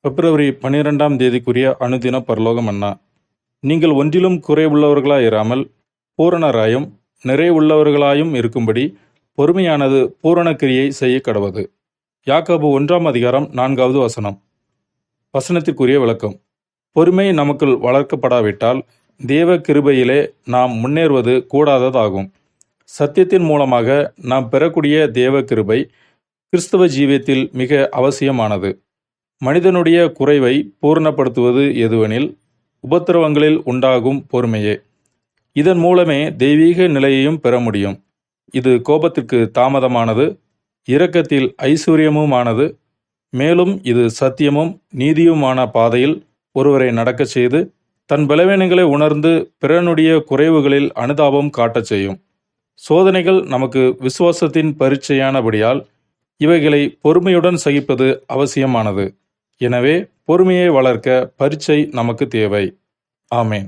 பிப்ரவரி 12ஆம் தேதிக்குரிய அனுதின பரலோக மன்னா. நீங்கள் ஒன்றிலும் குறைவுள்ளவர்களாயிராமல் பூரணராயும் நிறைவுள்ளவர்களாயும் இருக்கும்படி பொறுமையானது பூரண கிரியை செய்ய கடவது. யாக்கோபு 1ஆம் அதிகாரம் 4வது வசனம். வசனத்திற்குரிய விளக்கம். பொறுமை நமக்குள் வளர்க்கப்படாவிட்டால் தேவ கிருபையிலே நாம் முன்னேறுவது கூடாததாகும். சத்தியத்தின் மூலமாக நாம் பெறக்கூடிய தேவ கிருபை கிறிஸ்தவ ஜீவியத்தில் மிக அவசியமானது. மனிதனுடைய குறைவை பூரணப்படுத்துவது எதுவெனில் உபத்திரவங்களில் உண்டாகும் பொறுமையே. இதன் மூலமே தெய்வீக நிலையையும் பெற முடியும். இது கோபத்திற்கு தாமதமானது, இரக்கத்தில் ஐஸ்வர்யமுமானது. மேலும் இது சத்தியமும் நீதியுமான பாதையில் ஒருவரை நடக்கச் செய்து தன் பலவீனங்களை உணர்ந்து பிறனுடைய குறைவுகளில் அனுதாபம் காட்டச் செய்யும். சோதனைகள் நமக்கு விசுவாசத்தின் பரீட்சையானபடியால் இவைகளை பொறுமையுடன் சகிப்பது அவசியமானது. எனவே பொறுமையை வளர்க்க பரீட்சை நமக்கு தேவை. ஆமென்.